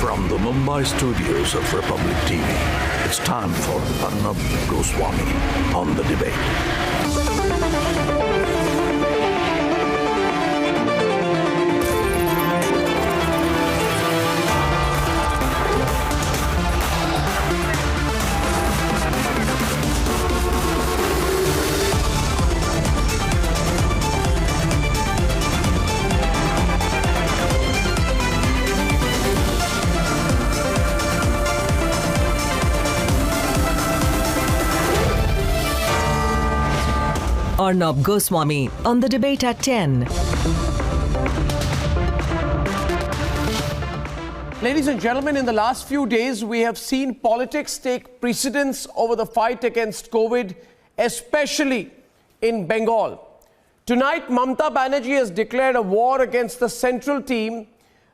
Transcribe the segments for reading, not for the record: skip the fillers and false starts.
From the Mumbai studios of Republic TV, it's time for Arnab Goswami on The Debate. Arnab Goswami on The Debate at 10. Ladies and gentlemen, in the last few days, we have seen politics take precedence over the fight against COVID, especially in Bengal. Tonight, Mamata Banerjee has declared a war against the central team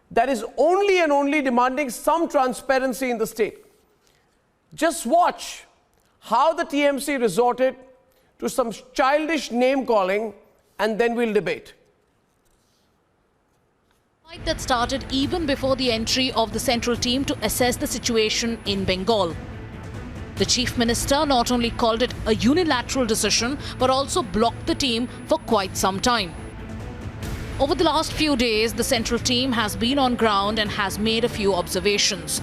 that is only and only demanding some transparency in the state. Just watch how the TMC resorted to some childish name-calling, and then we'll debate. Fight that started even before the entry of the central team to assess the situation in Bengal. The Chief Minister not only called it a unilateral decision, but also blocked the team for quite some time. Over the last few days, the central team has been on ground and has made a few observations.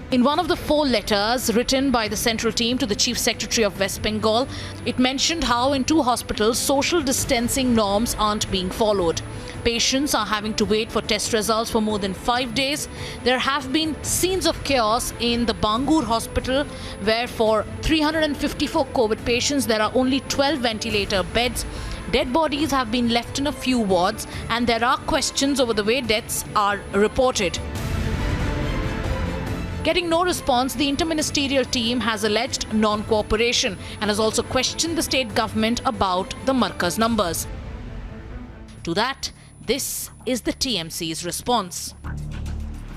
In one of the 4 letters written by the central team to the Chief Secretary of West Bengal, it mentioned how in 2 hospitals social distancing norms aren't being followed. Patients are having to wait for test results for more than 5 days. There have been scenes of chaos in the Bangur hospital, where for 354 COVID patients there are only 12 ventilator beds. Dead bodies have been left in a few wards, and there are questions over the way deaths are reported. Getting no response, the interministerial team has alleged non-cooperation and has also questioned the state government about the Markaz numbers. To that, this is the TMC's response.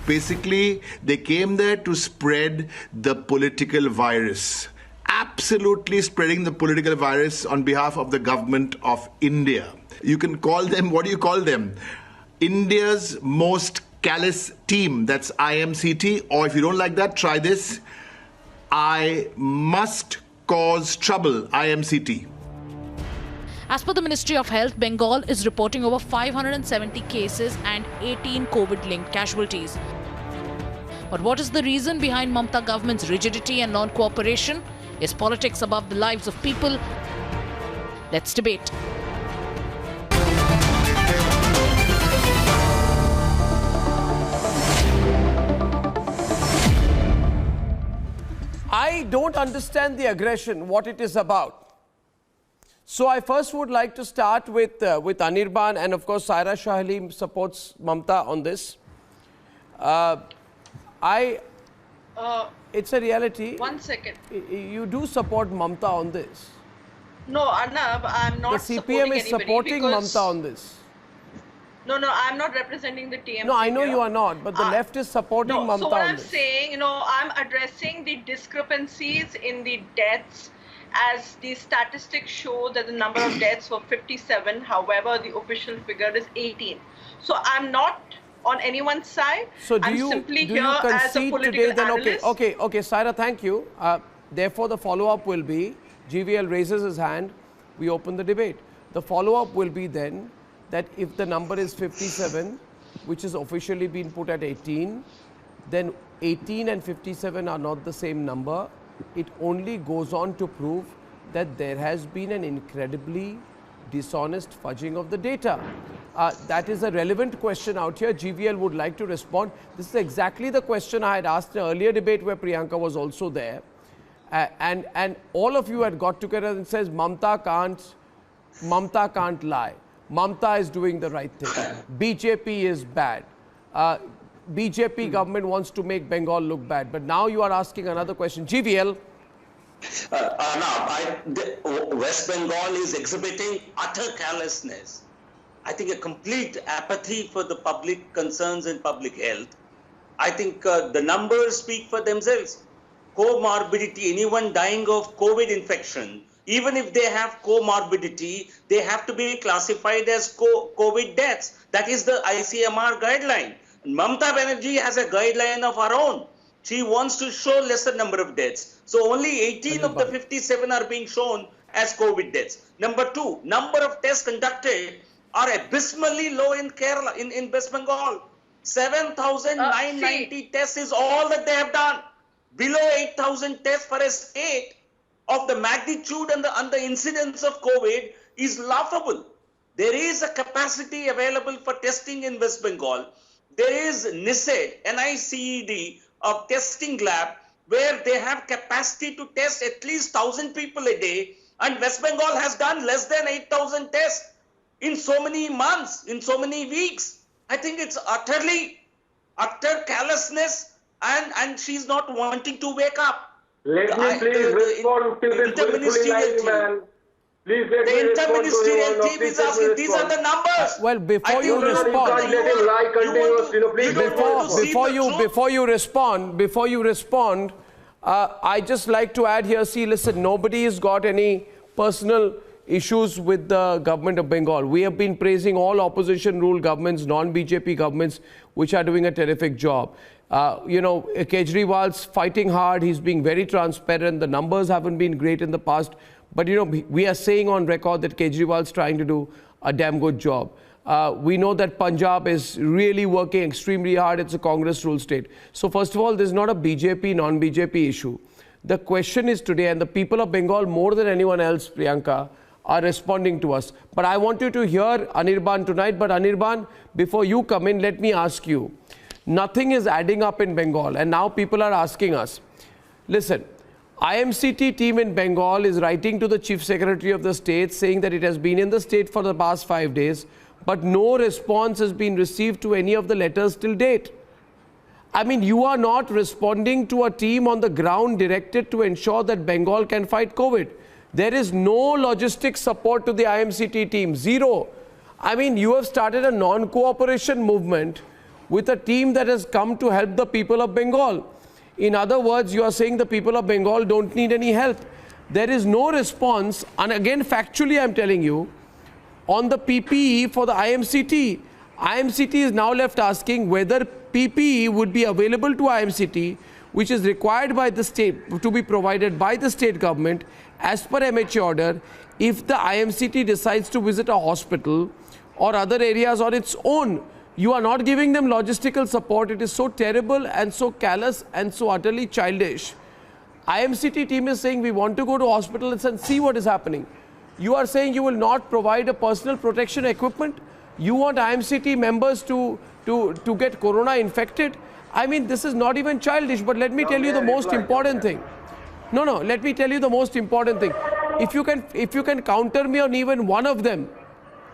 Basically, they came there to spread the political virus. Absolutely spreading the political virus on behalf of the government of India. You can call them, what do you call them? India's most callous team, that's IMCT, or if you don't like that, try this. I must cause trouble, IMCT. As per the Ministry of Health, Bengal is reporting over 570 cases and 18 COVID-linked casualties. But what is the reason behind Mamata government's rigidity and non-cooperation? Is politics above the lives of people? Let's debate. I don't understand the aggression, what it is about. So I first would like to start with Anirban, and of course Saira Shah Halim supports Mamata on this. It's a reality. 1 second. You do support Mamata on this. No, Arnab, I'm not The CPM is supporting Mamata on this. No, I'm not representing the TMC. No, I know here. you are not, but the left is supporting Mamata So what on I'm this. saying, I'm addressing the discrepancies in the deaths, as the statistics show that the number of deaths were 57. However, the official figure is 18. So I'm not on anyone's side. So do I'm you simply do here you as a concede political today? Then analyst. okay, Saira, thank you. Therefore, the follow-up will be GVL raises his hand. We open the debate. The follow-up will be then that if the number is 57, which is officially been put at 18, then 18 and 57 are not the same number. It only goes on to prove that there has been an incredibly dishonest fudging of the data. That is a relevant question out here. GVL would like to respond. This is exactly the question I had asked in an earlier debate where Priyanka was also there. And all of you had got together and says Mamata can't lie. Mamata is doing the right thing. BJP is bad. BJP government wants to make Bengal look bad. But now you are asking another question. GVL. West Bengal is exhibiting utter callousness. I think a complete apathy for the public concerns and public health. I think the numbers speak for themselves. Comorbidity, anyone dying of COVID infection, even if they have comorbidity, they have to be classified as COVID deaths. That is the ICMR guideline. Mamata Banerjee has a guideline of her own. She wants to show lesser number of deaths. So only 18 of the 57 are being shown as COVID deaths. Number two, number of tests conducted are abysmally low in Kerala, in West Bengal. 7,990 tests is all that they have done. Below 8,000 tests for a state of the magnitude and the incidence of COVID is laughable. There is a capacity available for testing in West Bengal. There is NICED, a testing lab where they have capacity to test at least 1,000 people a day, and West Bengal has done less than 8,000 tests in so many months, in so many weeks. I think it's utter carelessness, and she's not wanting to wake up. Let me please respond to this beautifully nice man. Please let me respond to interministerial team is asking, these are the numbers. Well, before you respond, before you respond, I just like to add here, see, listen, nobody has got any personal issues with the government of Bengal. We have been praising all opposition ruled governments, non-BJP governments, which are doing a terrific job. Kejriwal's fighting hard. He's being very transparent. The numbers haven't been great in the past. But, we are saying on record that Kejriwal's trying to do a damn good job. We know that Punjab is really working extremely hard. It's a Congress-ruled state. So, first of all, this is not a BJP, non-BJP issue. The question is today, and the people of Bengal, more than anyone else, Priyanka, are responding to us. But I want you to hear Anirban tonight. But Anirban, before you come in, let me ask you. Nothing is adding up in Bengal. And now people are asking us, listen, IMCT team in Bengal is writing to the Chief Secretary of the state saying that it has been in the state for the past 5 days, but no response has been received to any of the letters till date. I mean, you are not responding to a team on the ground directed to ensure that Bengal can fight COVID. There is no logistic support to the IMCT team, zero. I mean, you have started a non-cooperation movement with a team that has come to help the people of Bengal. In other words, you are saying the people of Bengal don't need any help. There is no response. And again, factually, I'm telling you, on the PPE for the IMCT, IMCT is now left asking whether PPE would be available to IMCT, which is required by the state, to be provided by the state government as per MHA order, if the IMCT decides to visit a hospital or other areas on its own. You are not giving them logistical support. It is so terrible and so callous and so utterly childish. IMCT team is saying we want to go to hospitals and see what is happening. You are saying you will not provide a personal protection equipment. You want IMCT members to get corona infected. I mean, this is not even childish, but let me tell you the most important thing. No, let me tell you the most important thing. If you can counter me on even one of them,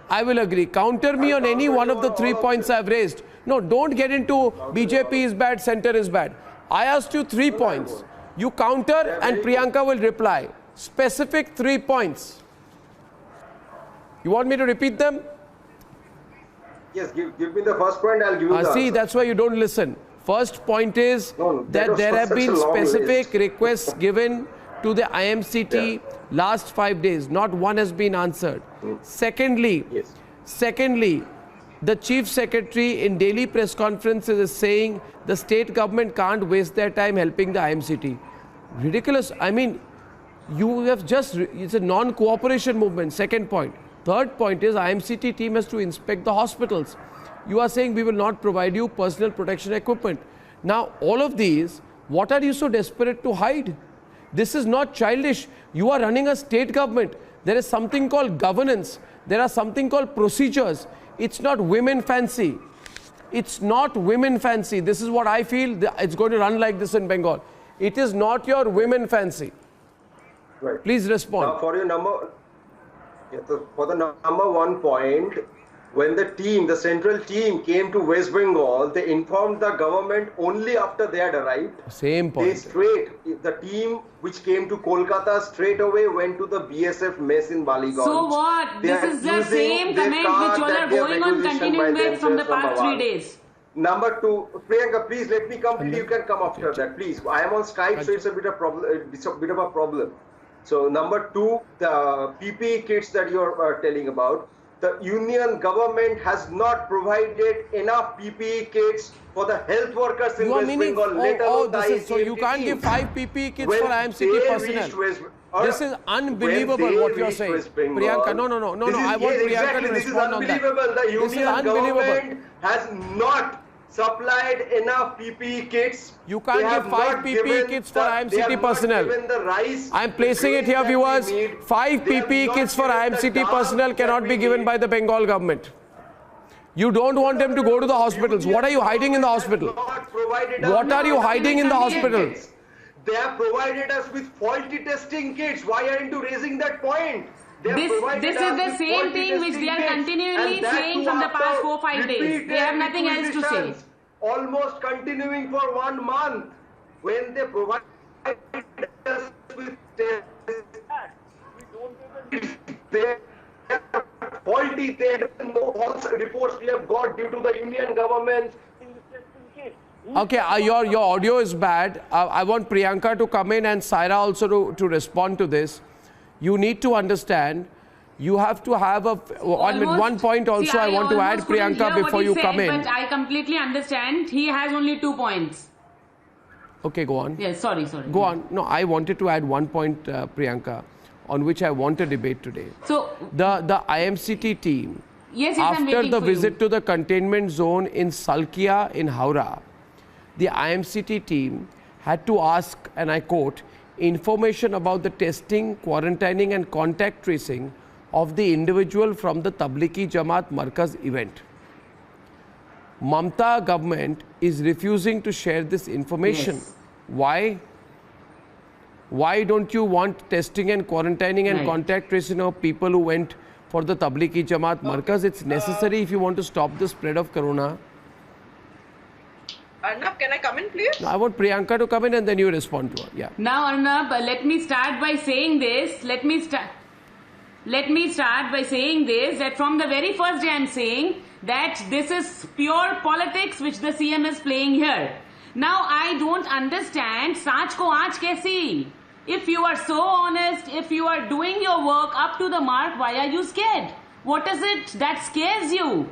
I will agree. Counter me on any one of the 3 points I've raised. No, don't get into BJP is bad, center is bad. I asked you 3 points. You counter and Priyanka will reply. Specific 3 points. You want me to repeat them? Yes, give me the first point, I'll give you the See, answer. that's why you don't listen. First point is that there have been specific requests given to the IMCT last 5 days. Not one has been answered. Secondly, the Chief Secretary in daily press conferences is saying the state government can't waste their time helping the IMCT. Ridiculous. I mean, you have it's a non-cooperation movement. Second point. Third point is IMCT team has to inspect the hospitals. You are saying we will not provide you personal protection equipment. Now, all of these, what are you so desperate to hide? This is not childish. You are running a state government. There is something called governance. There are something called procedures. It's not women fancy. It's not women fancy. This is what I feel. It's going to run like this in Bengal. It is not your women fancy. Right. Please respond. Now for the number 1 point, when the central team came to West Bengal, they informed the government only after they had arrived. Same point. The team which came to Kolkata straight away went to the BSF mess in Baliganj. So what? This is the same comment which all are going on continuing with from the past 3 days. Number 2, Priyanka, please let me complete. You can come after that, please. I am on Skype, so it's a bit of a problem. So number 2, the PPE kits that you are telling about. the union government has not provided enough PPE kits for the health workers in West Bengal. So you can't give 5 PPE kits for IMCT personnel. This is unbelievable what you're saying. Priyanka, no. I want Priyanka to respond on that. The This is union unbelievable. government has not supplied enough PPE kits. You can't give 5 PPE kits for IMCT personnel. I'm placing it here, viewers. 5 PPE kits for IMCT personnel cannot be given by the Bengal government. You don't want them to go to the hospitals. What are you hiding in the hospital? What are you hiding in the hospital? They have provided us with faulty testing kits. Why aren't you raising that point? This is the same thing which they are continually saying from the past 4-5 days. They have nothing else to say. Almost continuing for 1 month. When they provide us with tests, they are faulty. They have no false reports we have got due to the union government. Okay, your audio is bad. I want Priyanka to come in and Saira also to respond to this. You need to understand, you have to have one point also. See, I want to add, Priyanka, before you come in. But I completely understand. He has only 2 points. Okay, go on. Yes, sorry. Go on. No, I wanted to add 1 point, Priyanka, on which I want a debate today. So the IMCT team, yes, after the visit to the containment zone in Salkia in Howrah, the IMCT team had to ask, and I quote, information about the testing, quarantining and contact tracing of the individual from the Tablighi Jamaat Markaz event. Mamta government is refusing to share this information. Yes. Why? Why don't you want testing and quarantining and contact tracing of people who went for the Tablighi Jamaat Markaz? It's necessary if you want to stop the spread of corona. Arnab, can I come in, please? I want Priyanka to come in and then you respond to her. Yeah. Now, Arnab, let me start by saying this. Let me start by saying this, that from the very first day I'm saying that this is pure politics which the CM is playing here. Now, I don't understand, Saach ko aaj kaisi? If you are so honest, if you are doing your work up to the mark, why are you scared? What is it that scares you?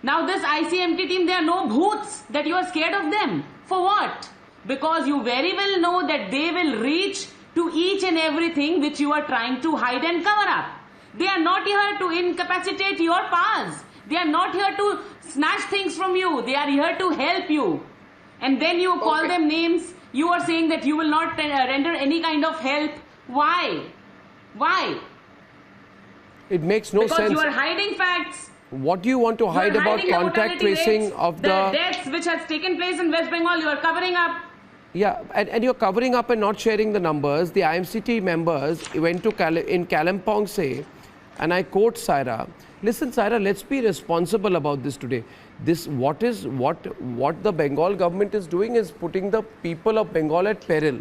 Now this ICMT team, they are no bhoots that you are scared of them. For what? Because you very well know that they will reach to each and everything which you are trying to hide and cover up. They are not here to incapacitate your powers. They are not here to snatch things from you. They are here to help you. And then you call them names. You are saying that you will not render any kind of help. Why? Why? It makes no sense. Because you are hiding facts. What do you want to hide about contact tracing of the deaths which has taken place in West Bengal? You are covering up. Yeah, and you're covering up and not sharing the numbers. The IMCT members went to in Kalimpong say, and I quote Saira, listen Saira, let's be responsible about this today. What the Bengal government is doing is putting the people of Bengal at peril.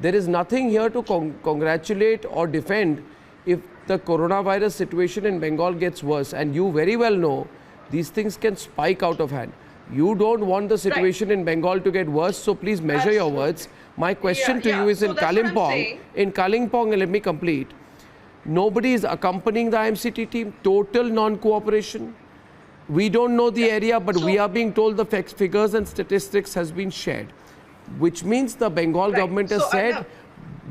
There is nothing here to congratulate or defend if the coronavirus situation in Bengal gets worse, and you very well know these things can spike out of hand. You don't want the situation in Bengal to get worse, so please measure your words. My question to you is in Kalimpong, let me complete. Nobody is accompanying the IMCT team, total non-cooperation. We don't know the area, but we are being told the figures and statistics has been shared, which means the Bengal government has said,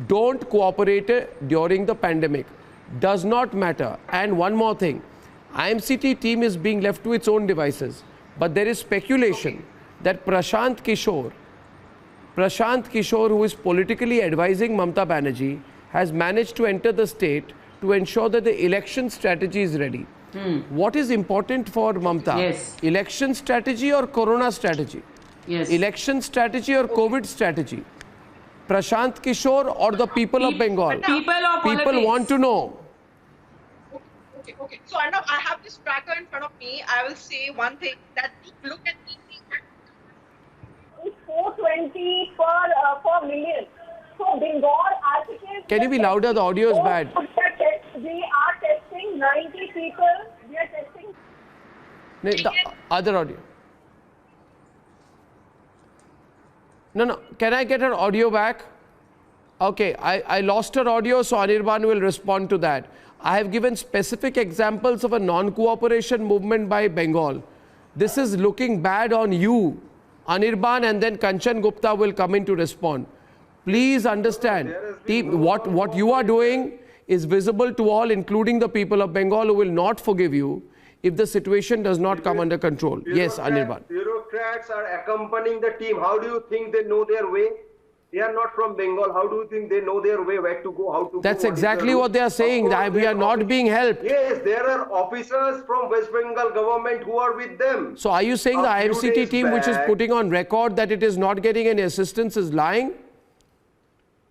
don't cooperate during the pandemic. Does not matter. And one more thing, IMCT team is being left to its own devices. But there is speculation that Prashant Kishore, who is politically advising Mamta Banerjee, has managed to enter the state to ensure that the election strategy is ready. What is important for Mamta? Yes. Election strategy or corona strategy? Yes. Election strategy or COVID strategy? Prashant Kishore or the people of Bengal? People want to know. Okay. So Arnab, I have this tracker in front of me. I will say one thing, that look at the 420 per million. So Bengal articles. Can you be louder? The audio is bad. We are testing 90 people. We are testing. The other audio. No. Can I get her audio back? Okay, I lost her audio, so Anirban will respond to that. I have given specific examples of a non-cooperation movement by Bengal. This is looking bad on you, Anirban, and then Kanchan Gupta will come in to respond. Please understand, what you are doing is visible to all, including the people of Bengal, who will not forgive you if the situation does not come under control. Yes, Anirban. Bureaucrats are accompanying the team. How do you think they know their way? They are not from Bengal. How do you think they know their way, where to go, how to That's go? exactly what they are saying, that we are not being helped. Yes, there are officers from West Bengal government who are with them. So are you saying the IMCT team, which is putting on record that it is not getting any assistance, is lying?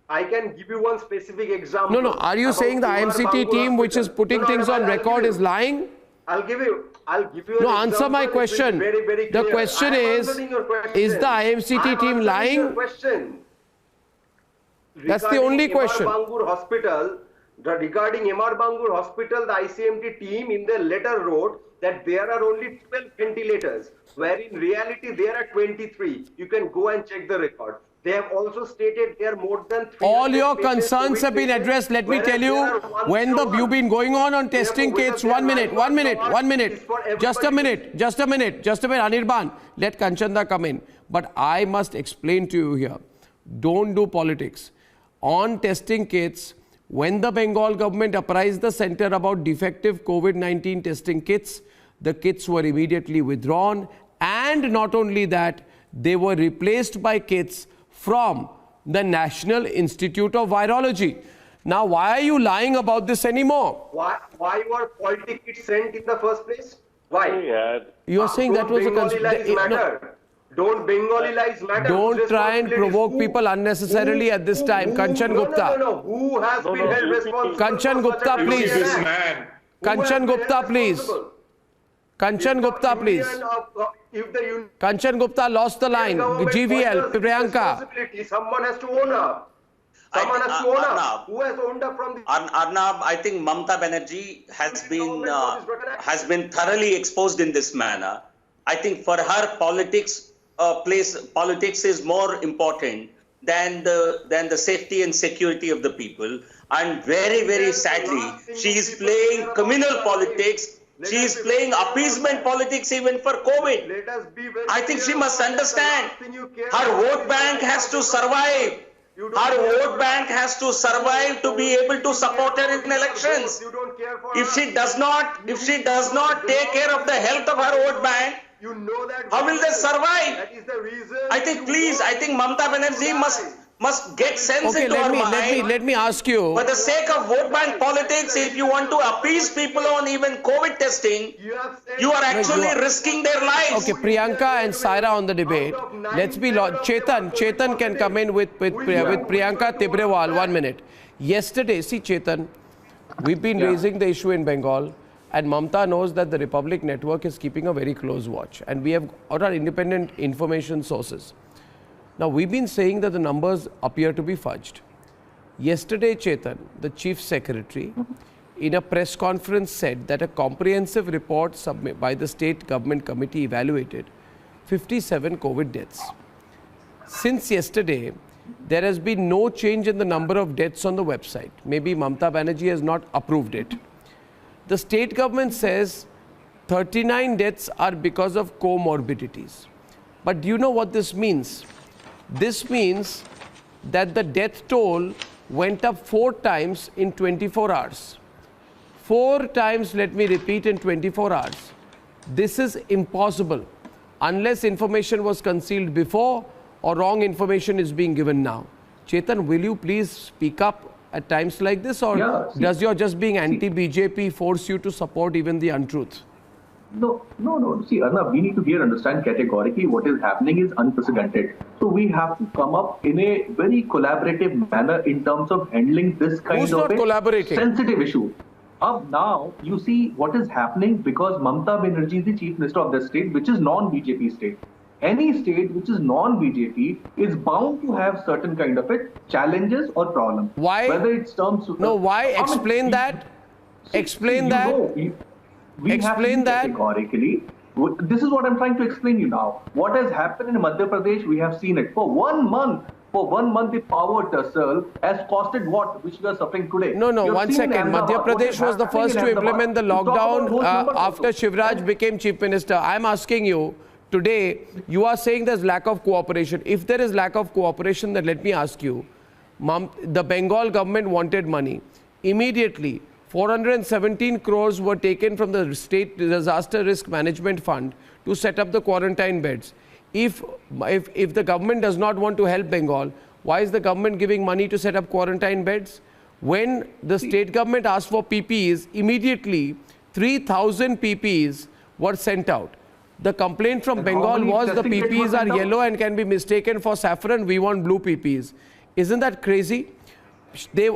I can give you one specific example. No. Are you saying the IMCT team, which is putting things on record, is lying? I'll give you. No, answer my question. Very, very clear. The question is the IMCT team lying? That's the only question. Regarding MR Bangur Hospital, the ICMT team in their letter wrote that there are only 12 ventilators, where in reality there are 23. You can go and check the record. They have also stated there are more than 300 all your concerns have been addressed. Let me tell you, when you've been going on testing kits, one minute. Just a minute, Anirban, let Kanchanda come in. But I must explain to you here, don't do politics. On testing kits, when the Bengal government apprised the center about defective COVID-19 testing kits, the kits were immediately withdrawn, and not only that, they were replaced by kits from the National Institute of Virology. Now, why are you lying about this anymore? Why were quality kits sent in the first place? Why? You are saying that was a Don't Bengali lies matter? Don't try and provoke people unnecessarily at this time. Kanchan Gupta. No. Who has been held responsible? Kanchan Gupta, please. Kanchan Gupta, please. Kanchan Gupta, please. Kanchan Gupta lost the line. GVL, Priyanka. Someone has to own up. Someone has to own up. Who has owned up from the... Arnab, I think Mamata Banerjee has been thoroughly exposed in this manner. I think for her politics is more important than the safety and security of the people. And very, very sadly, she is playing communal politics. She is playing appeasement politics even for COVID. I think she must understand her vote bank has to survive. Her vote bank has to survive to be able to support her in elections. If she does not take care of the health of her vote bank, how will they survive? I think Mamata Banerjee must get sense into her mind. Let me ask you. For the sake of vote bank politics, if you want to appease people on even COVID testing, you are actually risking their lives. Okay, Priyanka and Saira on the debate. Let's be Chetan can come in with Priyanka Tibrewal. 1 minute. Yesterday, see Chetan, we've been raising the issue in Bengal. And Mamata knows that the Republic Network is keeping a very close watch. And we have got our independent information sources. Now, we've been saying that the numbers appear to be fudged. Yesterday, Chetan, the Chief Secretary, in a press conference said that a comprehensive report submitted by the State Government Committee evaluated 57 COVID deaths. Since yesterday, there has been no change in the number of deaths on the website. Maybe Mamata Banerjee has not approved it. The state government says 39 deaths are because of comorbidities. But do you know what this means? This means that the death toll went up 4 times in 24 hours. 4 times, let me repeat, in 24 hours. This is impossible unless information was concealed before or wrong information is being given now. Chetan, will you please speak up at times like this, or does your just being anti-BJP force you to support even the untruth? No. See, Arnab, we need to understand categorically what is happening is unprecedented. So we have to come up in a very collaborative manner in terms of handling this kind of a sensitive issue. Now, you see what is happening because Mamata Banerjee is the Chief Minister of the state, which is non-BJP state. Any state which is non-BJP is bound to have certain kind of challenges or problems. Why? Whether it's terms... No, why? Explain that. Explain that. Explain that. Categorically. This is what I'm trying to explain you now. What has happened in Madhya Pradesh, we have seen it. For 1 month, for 1 month the power tussle has costed what, which we are suffering today. No, one second. Madhya Pradesh was the first to implement the lockdown after Shivraj became Chief Minister. I'm asking you, today, you are saying there's lack of cooperation. If there is lack of cooperation, then let me ask you, the Bengal government wanted money. Immediately, 417 crores were taken from the State Disaster Risk Management Fund to set up the quarantine beds. If the government does not want to help Bengal, why is the government giving money to set up quarantine beds? When the state government asked for PPEs, immediately 3,000 PPEs were sent out. The complaint from Bengal was the PPEs are yellow and can be mistaken for saffron. We want blue PPEs. Isn't that crazy? The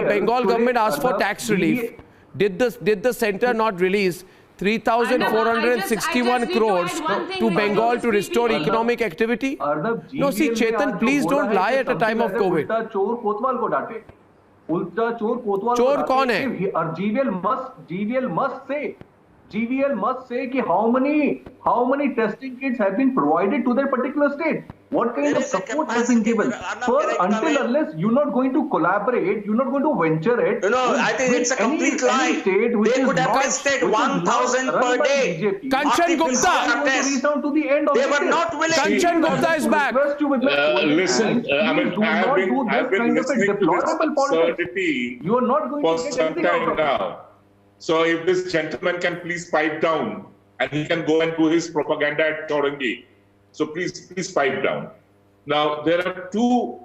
Bengal government asked for tax relief. Did the center not release 3,461 crores to Bengal to restore economic activity? No, see, Chetan, please don't lie at a time of COVID. Chor kaun hai? GVL must say how many testing kits have been provided to their particular state. What kind of support has been given? First, unless you're not going to collaborate, you're not going to venture it. No, I think it's a complete lie. They could have tested 1,000 per day. Kanchan Gupta. They were not willing. Kanchan Gupta is back. Listen, I mean, I've been listening to this absurdity for some time now. So if this gentleman can please pipe down and he can go and do his propaganda at Chaurangi. So please pipe down. Now there are two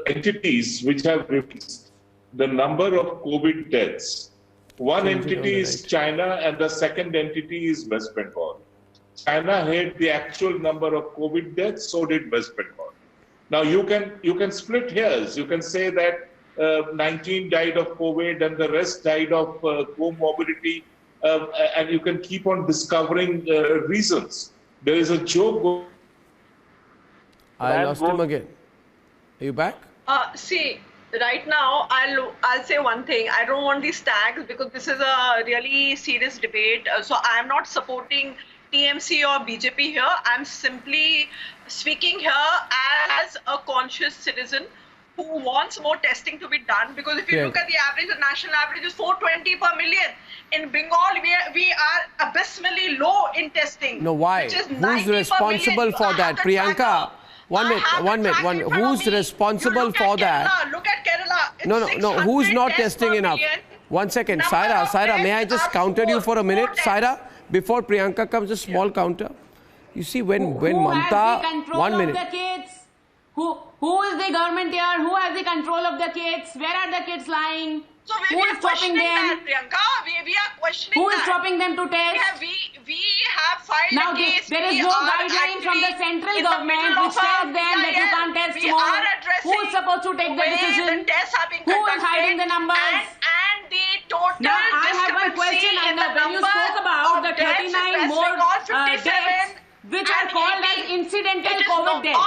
entities which have released the number of COVID deaths. One entity is China and the second entity is West Bengal. China had the actual number of COVID deaths, so did West Bengal. Now you can split hairs. You can say that 19 died of COVID and the rest died of comorbidity, and you can keep on discovering reasons. There is a joke. I lost him again. Are you back? See, right now I'll say one thing. I don't want these tags because this is a really serious debate. So I am not supporting TMC or BJP here. I'm simply speaking here as a conscious citizen who wants more testing to be done, because if you look at the average, the national average is 420 per million. In Bengal, we are abysmally low in testing. No, why? Who's responsible for that? Priyanka, one minute. Who's responsible for that? Look at Kerala. No. Who's not testing enough? 1 second. Saira, may I just counter you for a minute? Saira, before Priyanka comes, a small counter. You see, when Mamata... 1 minute. Who is the government here? Who has the control of the kids? Where are the kids lying? So who is stopping them? That, Priyanka. We are questioning Who is stopping them to test? We have filed now, a case. There is no guideline from the central government which tells them that you can't test more. Who is supposed to take the decision? Who is hiding the numbers? And the total now, I have one question. When you spoke about the 39 more deaths, which are called as incidental COVID deaths,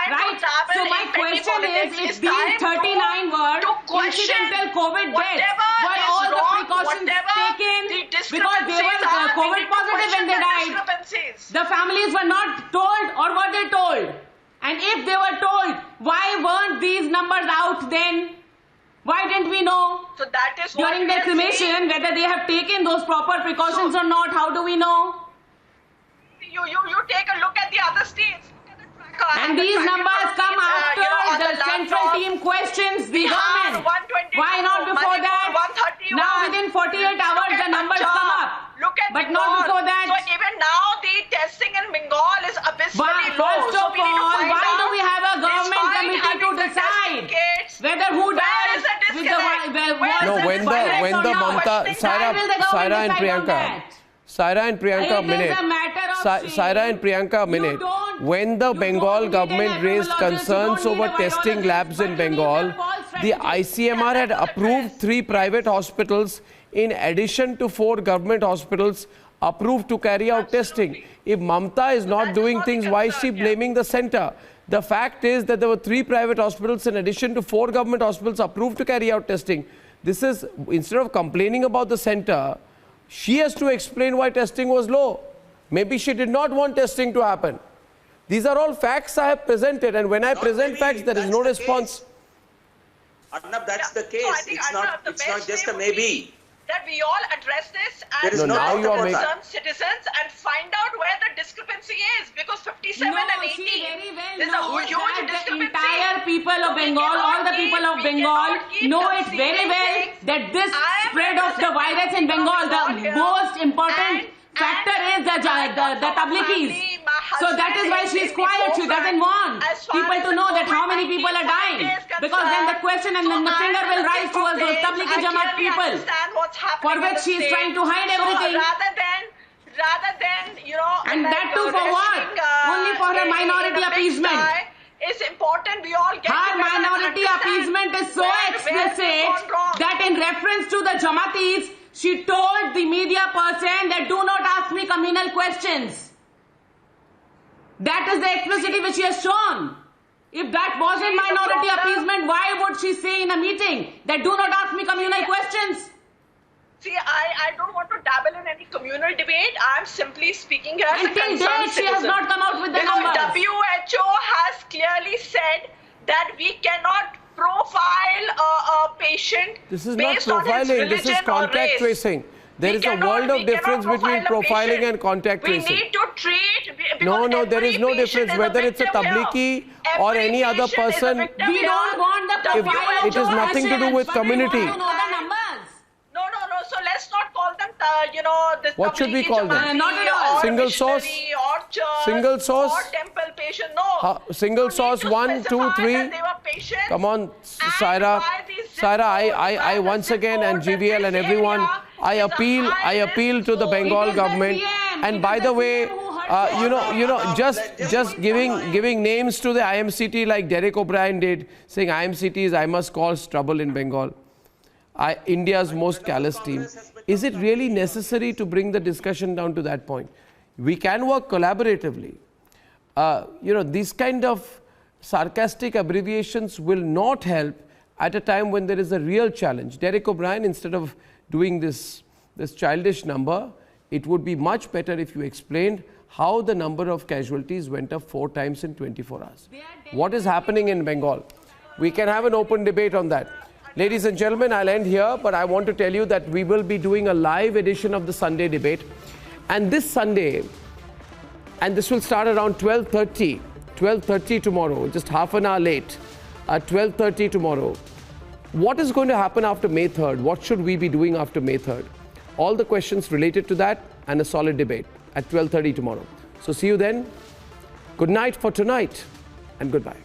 right? So my question is, if these 39 were incidental COVID deaths, were all the precautions taken because they were COVID positive when they died? The families were not told, or were they told? And if they were told, why weren't these numbers out then? Why didn't we know? So that is during the cremation whether they have taken those proper precautions or not? How do we know? You take a look at the other states. And these numbers come after the central team questions the government. Why not before that? Now within 48 hours the numbers come up. But not before that. So even now the testing in Bengal is abysmally low. First of all, why do we have a government committee to decide whether who dies with the when the Mamata, Saira and Priyanka. Saira and Priyanka, a minute. When the Bengal government raised concerns over testing labs in Bengal, the ICMR had approved 3 private hospitals in addition to 4 government hospitals approved to carry out testing. If Mamata is not doing things, why is she blaming the center? The fact is that there were 3 private hospitals in addition to 4 government hospitals approved to carry out testing. This is, instead of complaining about the center, she has to explain why testing was low. Maybe she did not want testing to happen. These are all facts I have presented, and when I present facts, there is no response. Arnab, that's the case. So I think, it's not just a maybe. That we all address this as concerned citizens and find out where the discrepancy is, because 57 and 18, there's a huge discrepancy. The entire people of Bengal, all the people of Bengal know it very well that this spread of the virus in Bengal, the most important factor is the tabligis. So that is why she is quiet. She doesn't want people to know that how many people are dying. Because then the question and then the finger will rise towards those Tablighi Jamaat people, for which she is trying to hide everything. Rather than, you know, and that too for what? Only for her minority appeasement. It's important we all get her minority appeasement is so explicit that in reference to the Jamatis, she told the media person that do not ask me communal questions. That is the explicitity which she has shown. If that wasn't minority appeasement, why would she say in a meeting that do not ask me communal questions? See, I don't want to dabble in any communal debate. I'm simply speaking as a concerned citizen. She has not come out with the numbers. WHO has clearly said that we cannot profile a patient based on his religion. This is contact tracing. There is a world of difference between profiling and contact tracing. We need to treat. No, there is no difference whether it's a tablighi or any other person. We don't want the profile. It has nothing to do with community. No. So let's not call them, you know, this. What should we call them? Not at all. Single source. Or church. Single source. Or temple patient. No. Single source. 1, 2, 3. Come on, Saira. I once again, and GVL and everyone, I appeal to the Bengal government. And by the way, just giving names to the IMCT like Derek O'Brien did, saying IMCT is I must cause trouble in Bengal. India's most callous team. Is it really necessary to bring the discussion down to that point? We can work collaboratively. These kind of sarcastic abbreviations will not help at a time when there is a real challenge. Derek O'Brien, instead of doing this childish number, it would be much better if you explained how the number of casualties went up 4 times in 24 hours. What is happening in Bengal? We can have an open debate on that. Ladies and gentlemen, I'll end here, but I want to tell you that we will be doing a live edition of the Sunday debate. And this Sunday, and this will start around 12:30 tomorrow, just half an hour late, at 12:30 tomorrow. What is going to happen after May 3rd? What should we be doing after May 3rd? All the questions related to that and a solid debate at 12:30 tomorrow. So see you then. Good night for tonight and goodbye.